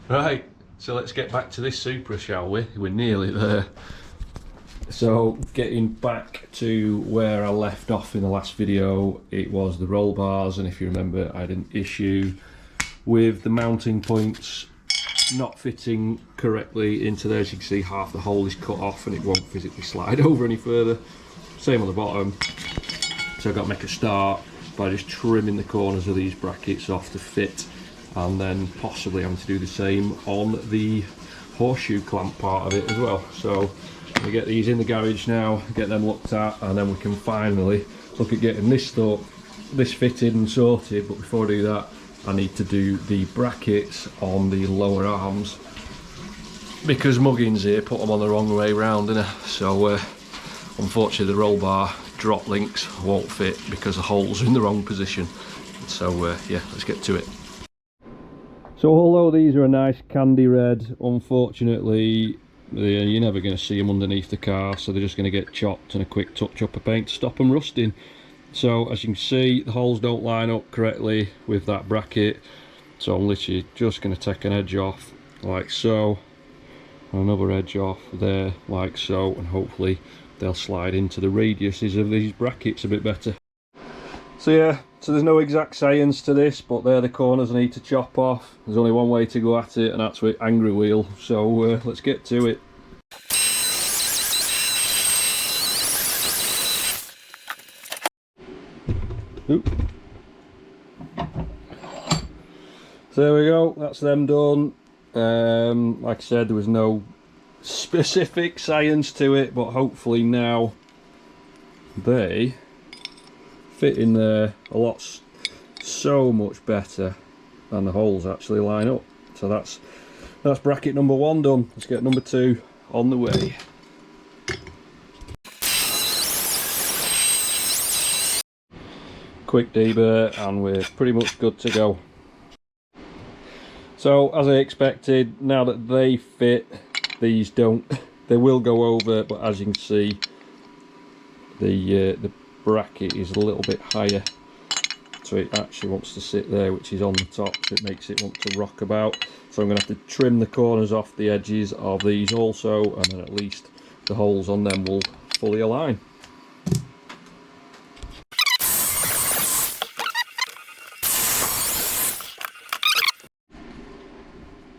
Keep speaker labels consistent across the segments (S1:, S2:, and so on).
S1: Right, so let's get back to this Supra, shall we? We're nearly there. So, getting back to where I left off in the last video, it was the roll bars, and if you remember, I had an issue with the mounting points not fitting correctly into there. As you can see, half the hole is cut off and it won't physically slide over any further. Same on the bottom. So I've got to make a start by just trimming the corners of these brackets off to fit, and then possibly having to do the same on the horseshoe clamp part of it as well. So we get these in the garage now, get them looked at, and then we can finally look at getting this fitted and sorted. But before I do that, I need to do the brackets on the lower arms, because Muggins here put them on the wrong way round, innit? So unfortunately the roll bar drop links won't fit because the holes are in the wrong position. So yeah, let's get to it. So although these are a nice candy red, unfortunately you're never going to see them underneath the car, so they're just going to get chopped and a quick touch up of paint to stop them rusting. So as you can see, the holes don't line up correctly with that bracket, so I'm literally just going to take an edge off like so, and another edge off there like so, and hopefully they'll slide into the radiuses of these brackets a bit better. So yeah, so there's no exact science to this, but they're the corners I need to chop off. There's only one way to go at it, and that's with angry wheel. So let's get to it. Oop. So there we go, that's them done. Like I said, there was no specific science to it, but hopefully now they fit in there a lot, so much better, and the holes actually line up. So that's bracket number one done. Let's get number two on the way. Quick deburr and we're pretty much good to go. So as I expected, now that they fit, these don't. They will go over, but as you can see, the bracket is a little bit higher, so it actually wants to sit there, which is on the top, so it makes it want to rock about. So I'm going to have to trim the corners off the edges of these also, and then at least the holes on them will fully align.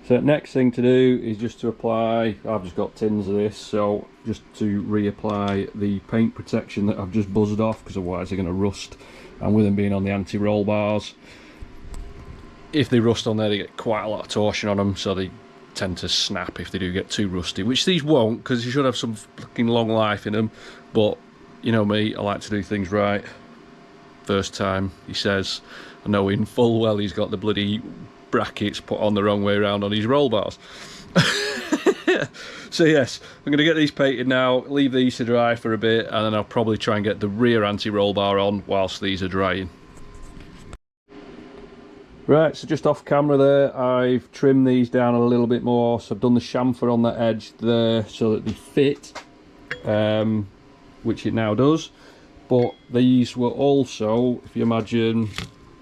S1: So next thing to do is just to apply, I've just got tins of this, so just to reapply the paint protection that I've just buzzed off, because otherwise they're going to rust. And with them being on the anti-roll bars, if they rust on there, they get quite a lot of torsion on them, so they tend to snap if they do get too rusty, which these won't, because you should have some fucking long life in them. But you know me, I like to do things right first time, he says, knowing full well he's got the bloody brackets put on the wrong way around on his roll bars. So yes, I'm going to get these painted now, leave these to dry for a bit, and then I'll probably try and get the rear anti-roll bar on whilst these are drying. Right, so just off camera there, I've trimmed these down a little bit more, so I've done the chamfer on that edge there so that they fit, which it now does. But these were also, if you imagine,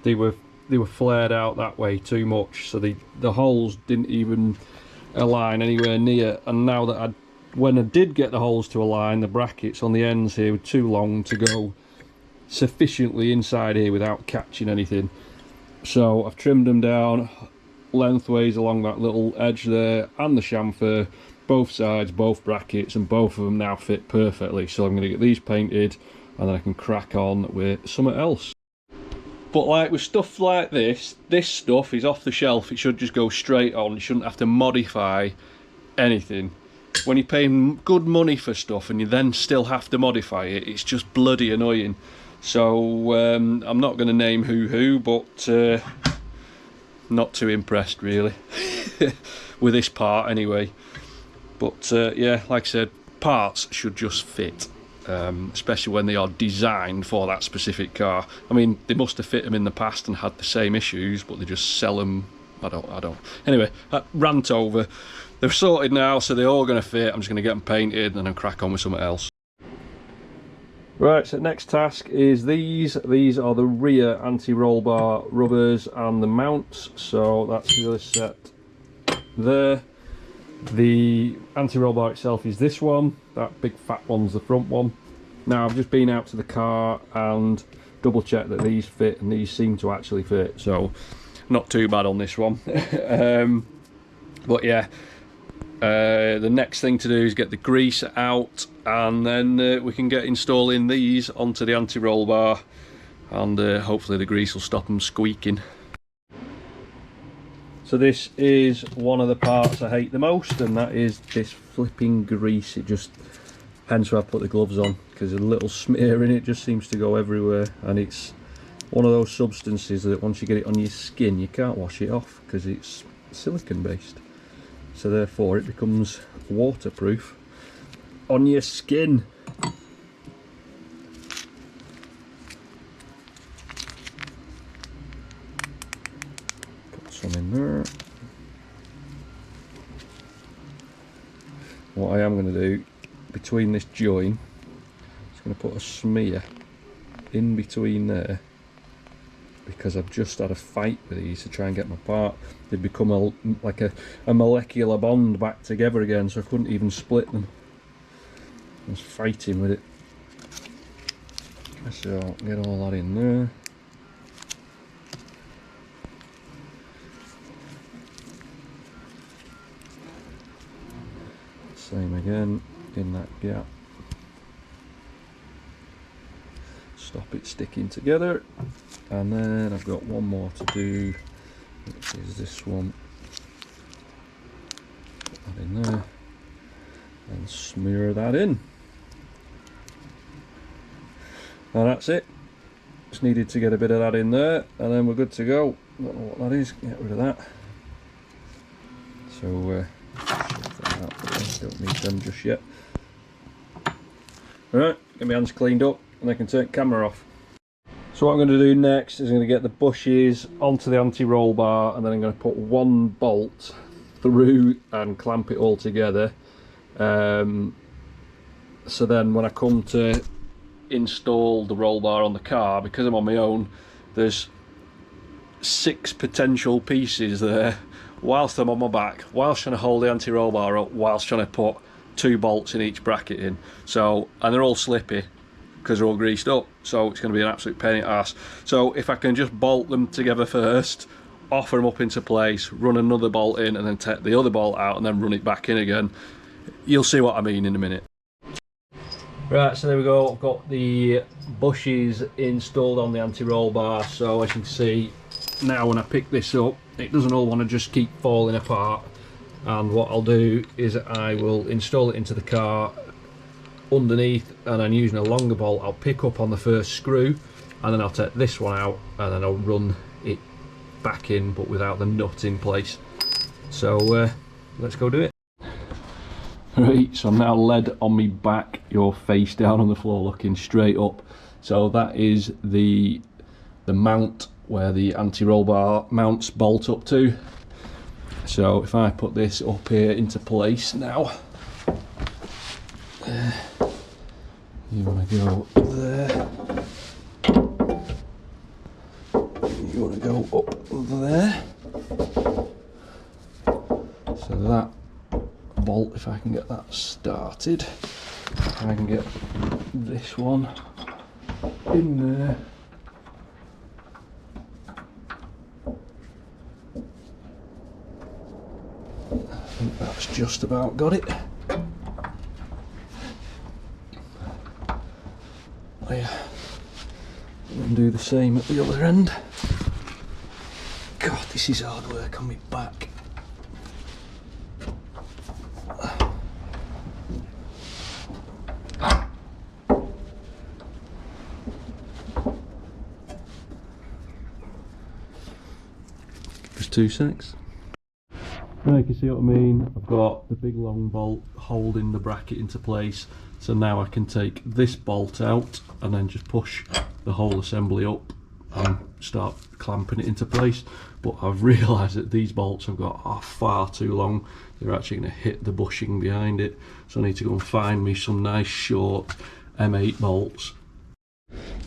S1: they were flared out that way too much, so the holes didn't even align anywhere near. And now that when I did get the holes to align, the brackets on the ends here were too long to go sufficiently inside here without catching anything. So I've trimmed them down lengthways along that little edge there, and the chamfer, both sides, both brackets, and both of them now fit perfectly. So I'm going to get these painted, and then I can crack on with something else. But like with stuff like this stuff is off the shelf. It should just go straight on. You shouldn't have to modify anything. When you're paying good money for stuff and you then still have to modify it, it's just bloody annoying. So I'm not going to name who, but not too impressed really with this part anyway. But yeah, like I said, parts should just fit. Especially when they are designed for that specific car. I mean, they must have fit them in the past and had the same issues, but they just sell them. I don't. Anyway, rant over. They're sorted now, so they're all going to fit. I'm just going to get them painted and then crack on with something else. Right, so next task is these. These are the rear anti-roll bar rubbers and the mounts. So that's the other set there. The anti-roll bar itself is this one. That big fat one's the front one. Now I've just been out to the car and double checked that these fit, and these seem to actually fit, so not too bad on this one. But yeah, the next thing to do is get the grease out, and then we can get installing these onto the anti-roll bar, and hopefully the grease will stop them squeaking. So this is one of the parts I hate the most, and that is this flipping grease. It just, hence why I put the gloves on, because a little smear in it just seems to go everywhere, and it's one of those substances that once you get it on your skin you can't wash it off because it's silicone based, so therefore it becomes waterproof on your skin. Put some in there. What I am going to do between this join, I'm going to put a smear in between there, because I've just had a fight with these to try and get them apart. They've become like a molecular bond back together again, so I couldn't even split them. I was fighting with it. So get all that in there. Same again in that gap. Stop it sticking together, and then I've got one more to do, which is this one. Put that in there and smear that in, and that's it. Just needed to get a bit of that in there, and then we're good to go. Don't know what that is. Get rid of that. So don't need them just yet. Alright, get my hands cleaned up and I can turn the camera off. So what I'm going to do next is I'm going to get the bushes onto the anti-roll bar, and then I'm going to put one bolt through and clamp it all together. So then when I come to install the roll bar on the car, because I'm on my own, there's 6 potential pieces there whilst I'm on my back, whilst trying to hold the anti-roll bar up, whilst trying to put 2 bolts in each bracket in. So, and they're all slippy because they're all greased up, so it's going to be an absolute pain in the arse. So if I can just bolt them together first, offer them up into place, run another bolt in, and then take the other bolt out and then run it back in again, you'll see what I mean in a minute. Right, so there we go. I've got the bushes installed on the anti-roll bar, so as you can see now when I pick this up, it doesn't all want to just keep falling apart. And what I'll do is I will install it into the car underneath, and then using a longer bolt I'll pick up on the first screw, and then I'll take this one out and then I'll run it back in, but without the nut in place. So let's go do it. Right, so I'm now led on me back, you're face down on the floor looking straight up. So that is the mount where the anti-roll bar mounts bolt up to. So if I put this up here into place now, you want to go there, you want to go up there, so that bolt, if I can get that started, I can get this one in there. I think that's just about got it. And do the same at the other end. God, this is hard work on my back. Just 2 secs. Now you can see what I mean. I've got the big long bolt holding the bracket into place, so now I can take this bolt out and then just push the whole assembly up and start clamping it into place. But I've realised that these bolts I've got are far too long. They're actually going to hit the bushing behind it, so I need to go and find me some nice short M8 bolts.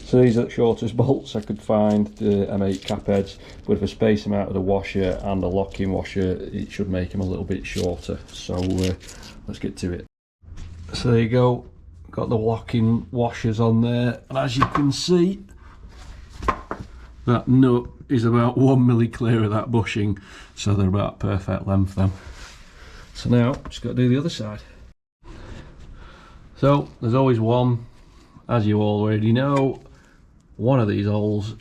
S1: So these are the shortest bolts I could find, the M8 cap heads, but if I space them out of the washer and a locking washer, it should make them a little bit shorter. So let's get to it. So there you go, got the locking washers on there, and as you can see, that nut is about 1 milli clear of that bushing, so they're about perfect length then. So now, just got to do the other side. So, there's always one, as you already know, one of these holes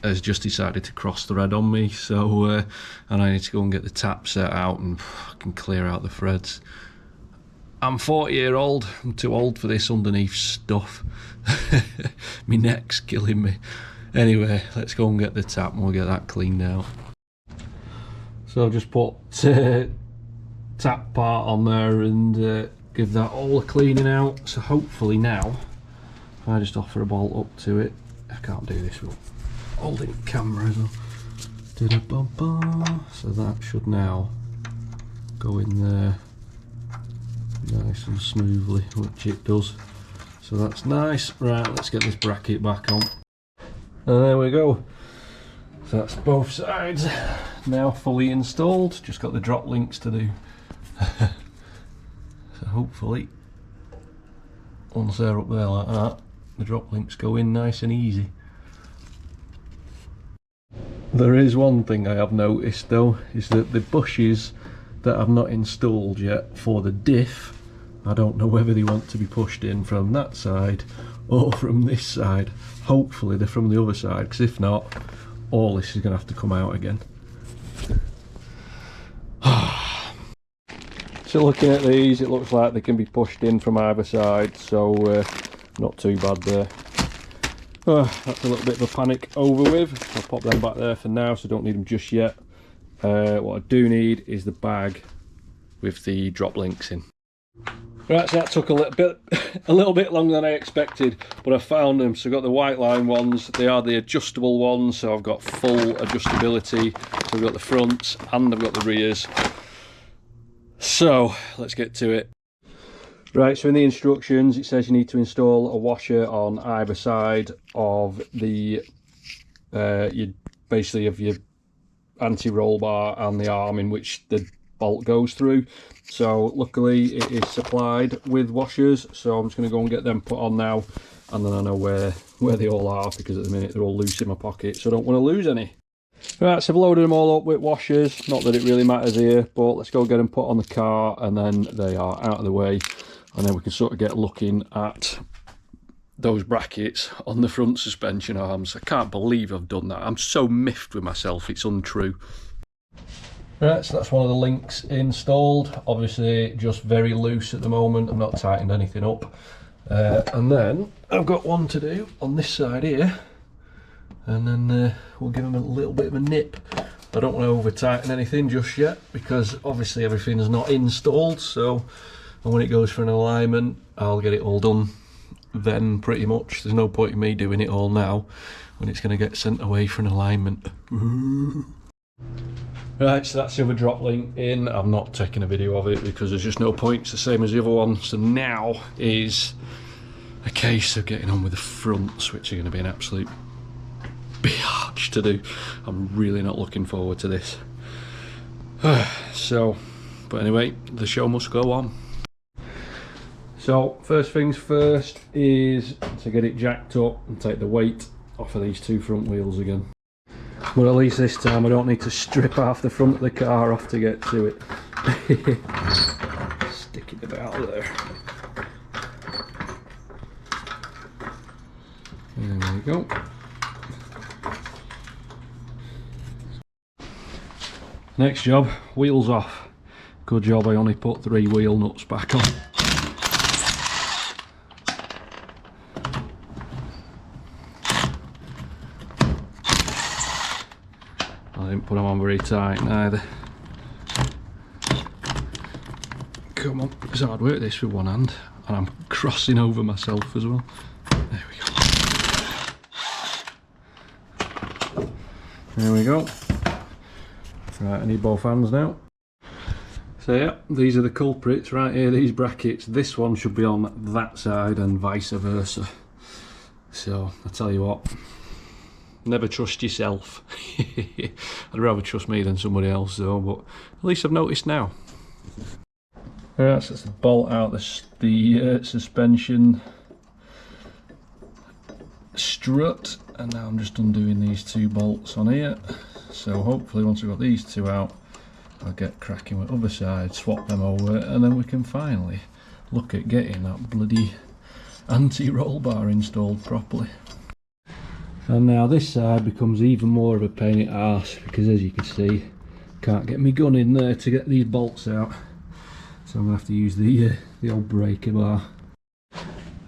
S1: has just decided to cross thread on me, so and I need to go and get the tap set out and fucking clear out the threads. I'm 40-year-old, I'm too old for this underneath stuff. My neck's killing me. Anyway, let's go and get the tap and we'll get that cleaned out. So I've just put tap part on there and give that all a cleaning out. So hopefully now, if I just offer a bolt up to it, I can't do this with holding camera as well. So that should now go in there nice and smoothly, which it does. So that's nice. Right, let's get this bracket back on. And there we go. So that's both sides now fully installed. Just got the drop links to do. So hopefully, once they're up there like that, the drop links go in nice and easy. There is one thing I have noticed though, is that the bushes that I've not installed yet for the diff, I don't know whether they want to be pushed in from that side or from this side. Hopefully they're from the other side, because if not, all this is going to have to come out again. So looking at these, it looks like they can be pushed in from either side, so not too bad there. That's a little bit of a panic over with. I'll pop them back there for now, so I don't need them just yet. What I do need is the bag with the drop links in. Right, so that took a little bit longer than I expected, but I found them. So I've got the white line ones, they are the adjustable ones, so I've got full adjustability. So I've got the fronts and I've got the rears. So let's get to it. Right, so in the instructions it says you need to install a washer on either side of the basically of your anti-roll bar and the arm in which the bolt goes through. So luckily it is supplied with washers, so I'm just going to go and get them put on now, and then I know where they all are, because at the minute they're all loose in my pocket, so I don't want to lose any. Right, so I've loaded them all up with washers, not that it really matters here, but let's go get them put on the car and then they are out of the way, and then we can sort of get looking at those brackets on the front suspension arms. I can't believe I've done that. I'm so miffed with myself, it's untrue. Right, so that's one of the links installed. Obviously just very loose at the moment, I've not tightened anything up. And then I've got one to do on this side here, and then we'll give them a little bit of a nip. I don't want to over tighten anything just yet, because obviously everything's not installed, so and when it goes for an alignment I'll get it all done then, pretty much. There's no point in me doing it all now when it's going to get sent away for an alignment. Right, so that's the other drop link in. I'm not taking a video of it because there's just no point, it's the same as the other one. So now is a case of getting on with the fronts, which are going to be an absolute biatch to do. I'm really not looking forward to this. So, but anyway, the show must go on. So first things first is to get it jacked up and take the weight off of these two front wheels again. But at least this time I don't need to strip half the front of the car off to get to it. Stick it about there. There we go. Next job, wheels off. Good job I only put 3 wheel nuts back on. I didn't put them on very tight neither. Come on, it's hard work this with one hand, and I'm crossing over myself as well. There we go. There we go. Right, I need both hands now. So yeah, these are the culprits right here, these brackets. This one should be on that side and vice versa. So I tell you what, never trust yourself. I'd rather trust me than somebody else though, but at least I've noticed now. Right, so that's the bolt out the suspension strut, and now I'm just undoing these 2 bolts on here. So hopefully once we've got these 2 out, I'll get cracking with the other side, swap them over, and then we can finally look at getting that bloody anti-roll bar installed properly. And now this side becomes even more of a pain in the arse, because as you can see, can't get my gun in there to get these bolts out. So I'm going to have to use the old breaker bar.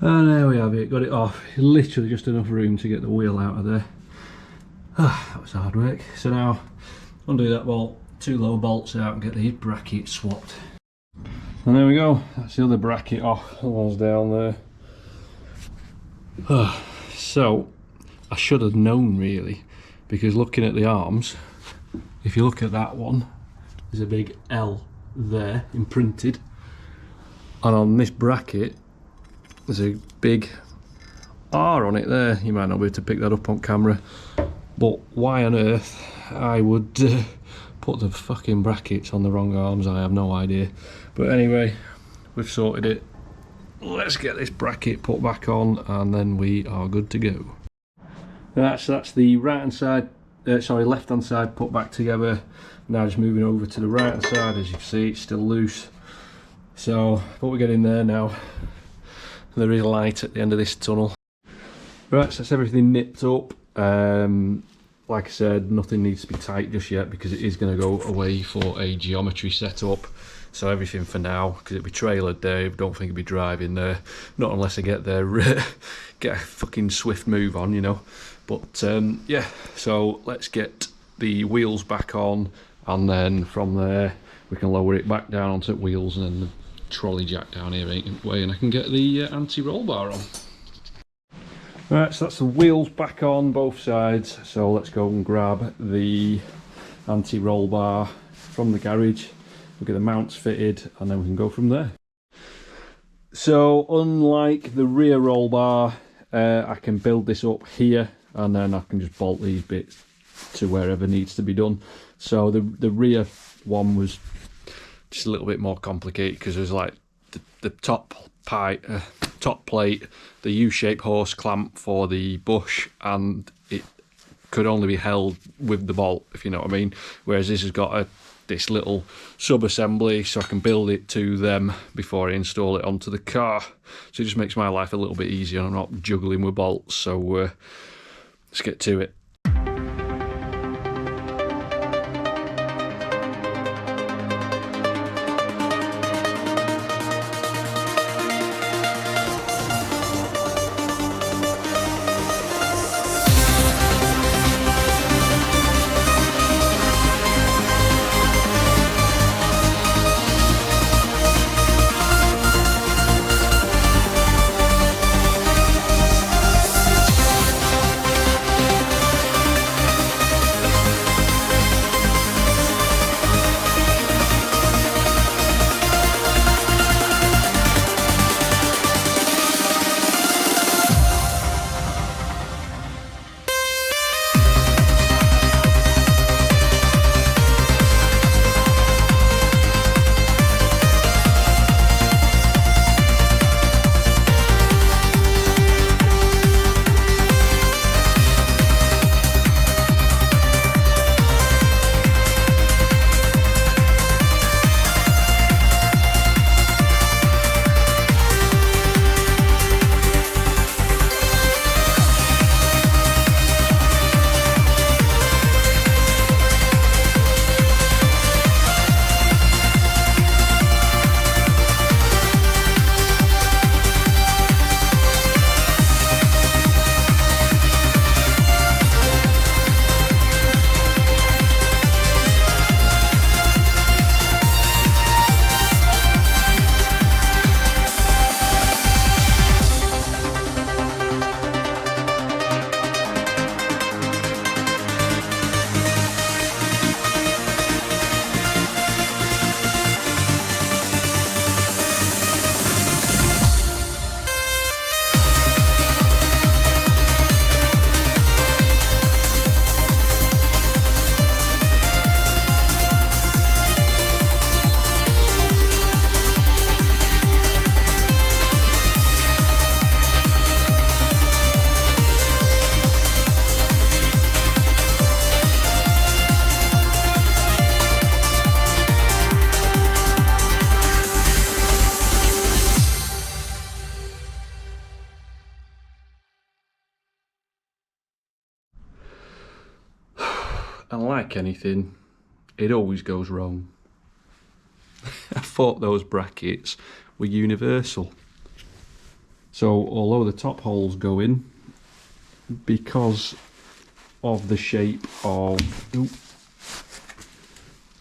S1: And there we have it, got it off. Literally just enough room to get the wheel out of there. That was hard work. So now, undo that bolt, 2 low bolts out and get these brackets swapped. And there we go, that's the other bracket off, the one's down there. So, I should have known really, because looking at the arms, if you look at that one, there's a big L there imprinted, and on this bracket there's a big R on it there. You might not be able to pick that up on camera, but why on earth I would put the fucking brackets on the wrong arms, I have no idea. But anyway, we've sorted it. Let's get this bracket put back on and then we are good to go. That's the right hand side, left hand side put back together. Now just moving over to the right hand side, as you can see it's still loose. So what we get in there now, there is light at the end of this tunnel. Right, so that's everything nipped up. Like I said, nothing needs to be tight just yet because it is going to go away for a geometry setup. So everything for now, because it'll be trailered there, don't think it'll be driving there, not unless I get there, get a fucking swift move on, you know. But yeah, so let's get the wheels back on, and then from there we can lower it back down onto wheels, and then the trolley jack down here ain't way, and I can get the anti-roll bar on. Right, so that's the wheels back on both sides, so let's go and grab the anti-roll bar from the garage. We'll get the mounts fitted and then we can go from there. So unlike the rear roll bar, I can build this up here and then I can just bolt these bits to wherever needs to be done. So the rear one was just a little bit more complicated because there's like the top plate, the U-shaped hose clamp for the bush, and it could only be held with the bolt, if you know what I mean. Whereas this has got this little sub-assembly, so I can build it to them before I install it onto the car. So it just makes my life a little bit easier. I'm not juggling with bolts. So let's get to it. like anything, it always goes wrong. I thought those brackets were universal. So although the top holes go in, because of the shape of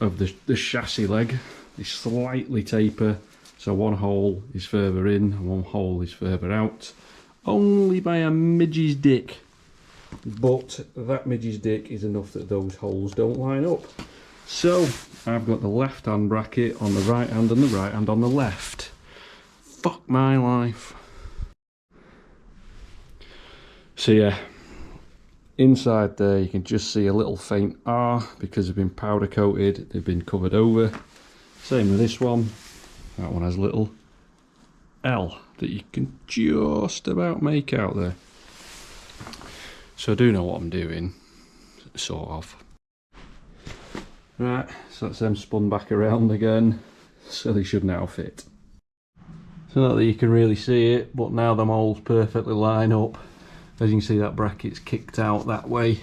S1: the chassis leg, they slightly taper, so one hole is further in and one hole is further out, only by a midge's dick. But that midge's dick is enough that those holes don't line up. So I've got the left hand bracket on the right hand and the right hand on the left. Fuck my life. So yeah, inside there you can just see a little faint R because they've been powder coated, they've been covered over. Same with this one. That one has a little L that you can just about make out there. So I do know what I'm doing, sort of. Right, so that's them spun back around again, so they should now fit. So not that you can really see it, but now the moulds perfectly line up. As you can see, that bracket's kicked out that way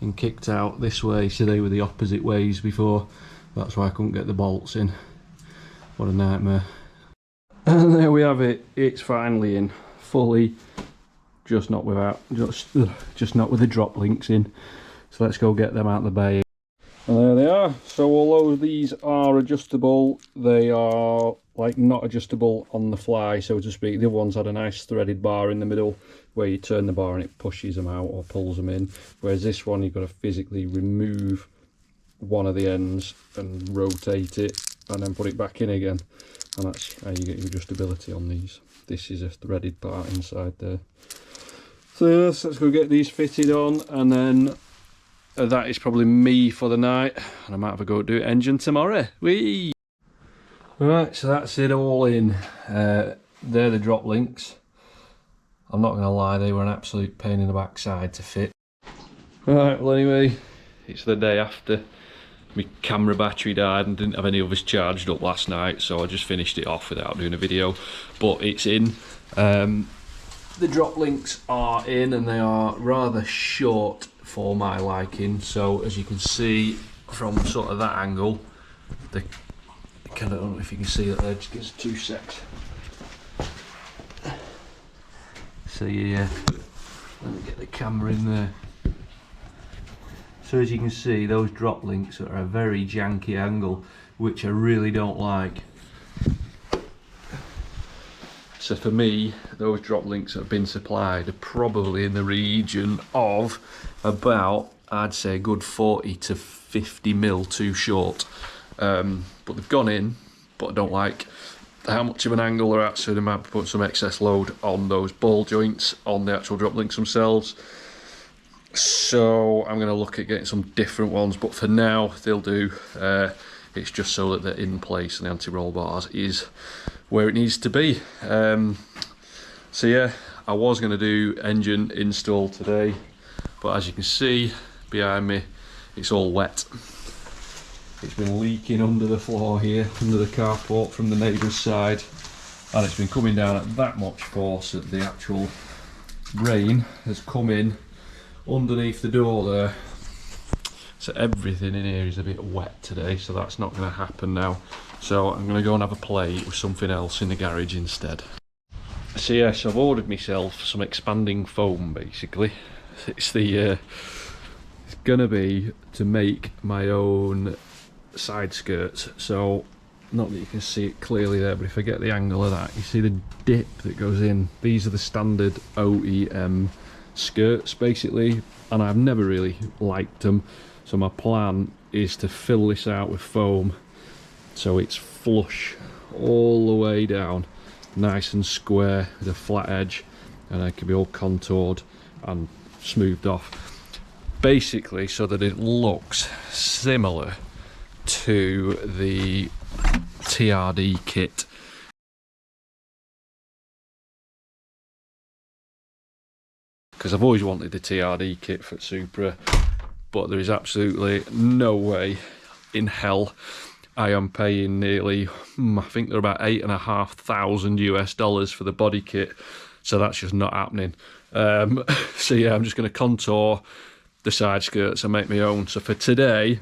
S1: and kicked out this way, so they were the opposite ways before. That's why I couldn't get the bolts in. What a nightmare. And there we have it, it's finally in, fully, just not without, just not with the drop links in. So let's go get them out of the bay. And there they are. So although these are adjustable, they are like not adjustable on the fly, so to speak. The other ones had a nice threaded bar in the middle where you turn the bar and it pushes them out or pulls them in, whereas this one you've got to physically remove one of the ends and rotate it and then put it back in again, and that's how you get your adjustability on these. This is a threaded part inside there. So yes, let's go get these fitted on, and then that is probably me for the night, and I might have a go do engine tomorrow. Whee! Right, so that's it all in. They're the drop links. I'm not going to lie, they were an absolute pain in the backside to fit. Right, well anyway, it's the day after. My camera battery died and didn't have any others charged up last night, so I just finished it off without doing a video. But it's in. The drop links are in, and they are rather short for my liking. So as you can see from sort of that angle, the kind of, I don't know if you can see that there, just gives 2 secs. So yeah, let me get the camera in there. So as you can see, those drop links are a very janky angle, which I really don't like. So for me, those drop links that have been supplied are probably in the region of about, I'd say, a good 40 to 50 mil too short. But they've gone in, but I don't like how much of an angle they're at, so they might put some excess load on those ball joints on the actual drop links themselves. So I'm going to look at getting some different ones, but for now they'll do. It's just so that they're in place and the anti-roll bars is where it needs to be. So yeah, I was going to do engine install today, but as you can see behind me, it's all wet. It's been leaking under the floor here, under the carport from the neighbour's side, and it's been coming down at that much force that the actual rain has come in underneath the door there. So everything in here is a bit wet today, so that's not going to happen now. So I'm going to go and have a play with something else in the garage instead. So yes, I've ordered myself some expanding foam basically. It's the it's going to be to make my own side skirts. So not that you can see it clearly there, but if I get the angle of that, you see the dip that goes in. These are the standard OEM skirts basically, and I've never really liked them, so my plan is to fill this out with foam so it's flush all the way down, nice and square with a flat edge, and it can be all contoured and smoothed off basically, so that it looks similar to the TRD kit. Because I've always wanted the TRD kit for Supra, but there is absolutely no way in hell I am paying nearly, I think they're about $8,500 US for the body kit, so that's just not happening. So yeah, I'm just going to contour the side skirts. I make my own. So for today,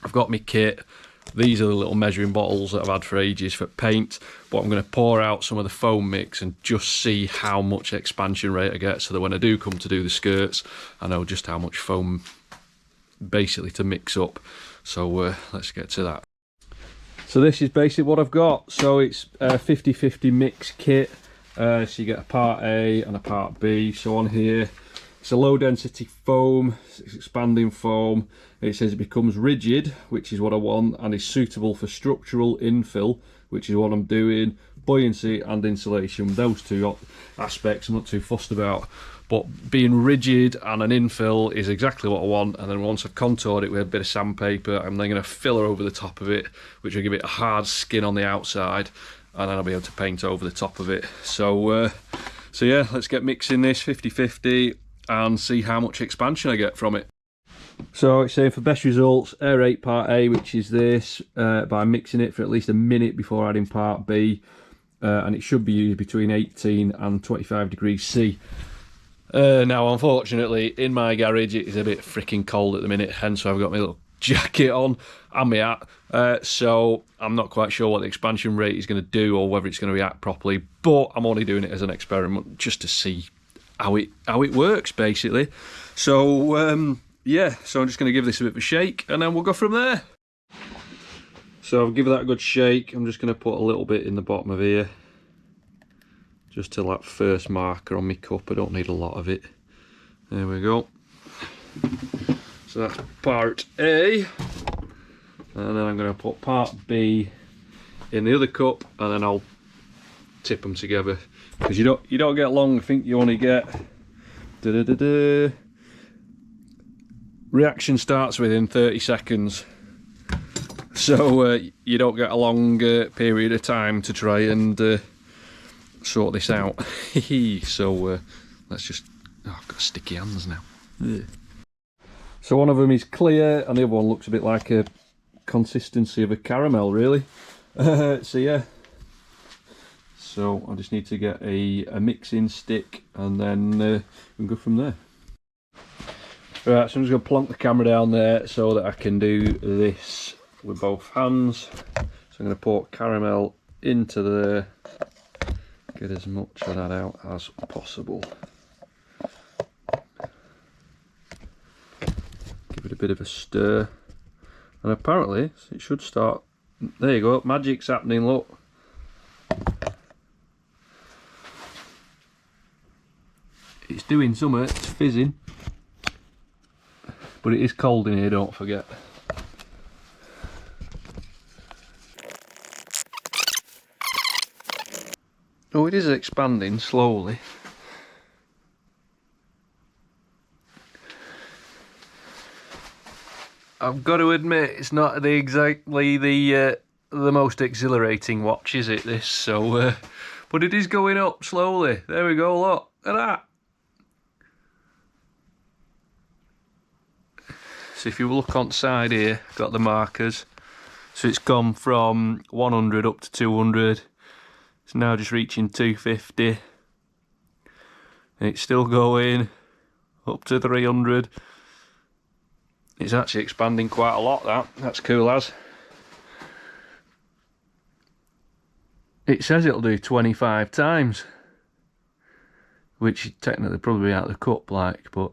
S1: I've got my kit. These are the little measuring bottles that I've had for ages for paint, but I'm going to pour out some of the foam mix and just see how much expansion rate I get, so that when I do come to do the skirts, I know just how much foam basically to mix up. So let's get to that. So this is basically what I've got. So it's a 50-50 mix kit. So you get a part A and a part B. So on here, it's a low density foam, it's expanding foam. It says it becomes rigid, which is what I want, and is suitable for structural infill, which is what I'm doing. Buoyancy and insulation, those two aspects I'm not too fussed about. But being rigid and an infill is exactly what I want. And then once I've contoured it with a bit of sandpaper, I'm then going to filler over the top of it, which will give it a hard skin on the outside, and then I'll be able to paint over the top of it. So yeah, let's get mixing this 50-50 and see how much expansion I get from it. So it's saying for best results, aerate part A, which is this, by mixing it for at least a minute before adding part B, and it should be used between 18 and 25 degrees C. Now unfortunately in my garage it is a bit freaking cold at the minute, hence I've got my little jacket on and my hat, so I'm not quite sure what the expansion rate is going to do or whether it's going to react properly, but I'm only doing it as an experiment just to see how it works basically. So yeah, so I'm just going to give this a bit of a shake and then we'll go from there. So I'll give that a good shake. I'm just going to put a little bit in the bottom of here, just to that first marker on my cup. I don't need a lot of it. There we go. So that's part A, and then I'm going to put part B in the other cup, and then I'll tip them together, because you don't get long. I think you only get reaction starts within 30 seconds, so you don't get a long period of time to try and sort this out. So let's just, oh, I've got sticky hands now. Ugh. So one of them is clear and the other one looks a bit like a consistency of a caramel really. So yeah, so I just need to get a mixing stick and then we can go from there. Right, so I'm just going to plonk the camera down there so that I can do this with both hands. So I'm going to pour caramel into there, get as much of that out as possible. Give it a bit of a stir, and apparently it should start. There you go, magic's happening, look. It's doing something, it's fizzing. But it is cold in here, don't forget. Oh, it is expanding slowly. I've got to admit, it's not exactly the most exhilarating watch, is it? This, so, but it is going up slowly. There we go. Look at that. So if you look on the side here, got the markers. So it's gone from 100 up to 200. It's now just reaching 250. And it's still going up to 300. It's actually expanding quite a lot, that's cool as. It says it'll do 25 times, which technically probably out of the cup like, but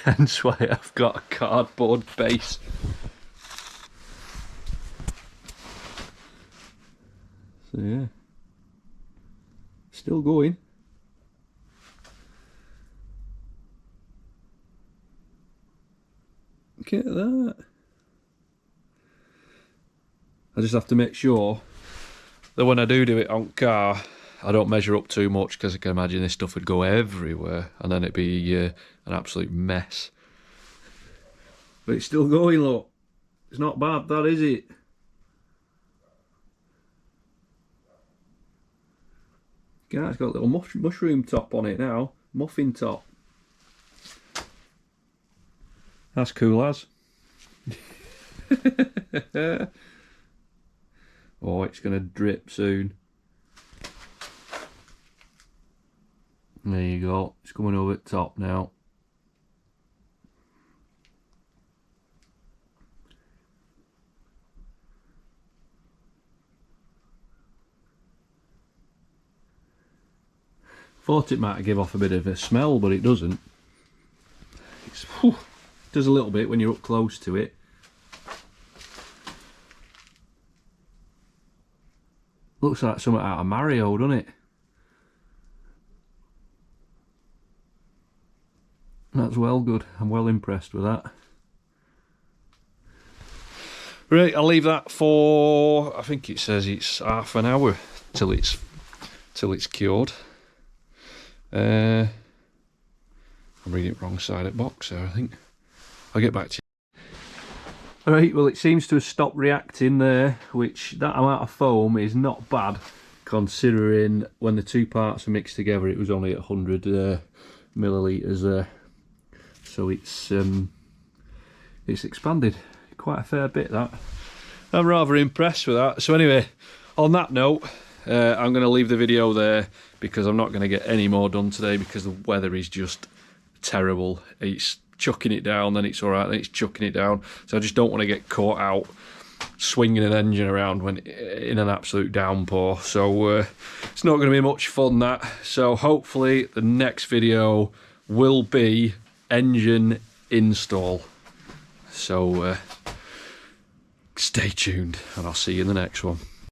S1: hence why I've got a cardboard base. So yeah, still going. Look at that. I just have to make sure that when I do it on car, I don't measure up too much, because I can imagine this stuff would go everywhere and then it'd be an absolute mess. But it's still going, look. It's not bad, that is it. Yeah, it's got a little mushroom top on it now. Muffin top. That's cool as. Oh, it's going to drip soon. There you go. It's coming over the top now. Thought it might give off a bit of a smell, but it doesn't. It does a little bit when you're up close to it. Looks like something out of Mario, doesn't it? That's well good. I'm well impressed with that. Right, I'll leave that for, I think it says it's half an hour till it's cured. I'm reading it wrong side of the box there, I think. I'll get back to you. Alright, well it seems to have stopped reacting there, which that amount of foam is not bad considering when the two parts are mixed together it was only at 100 millilitres there. So it's expanded quite a fair bit, that. I'm rather impressed with that. So anyway, on that note, I'm going to leave the video there because I'm not going to get any more done today because the weather is just terrible. It's chucking it down, then it's alright, then it's chucking it down. So I just don't want to get caught out swinging an engine around when in an absolute downpour. So it's not going to be much fun, that. So hopefully the next video will be engine install. So stay tuned and I'll see you in the next one.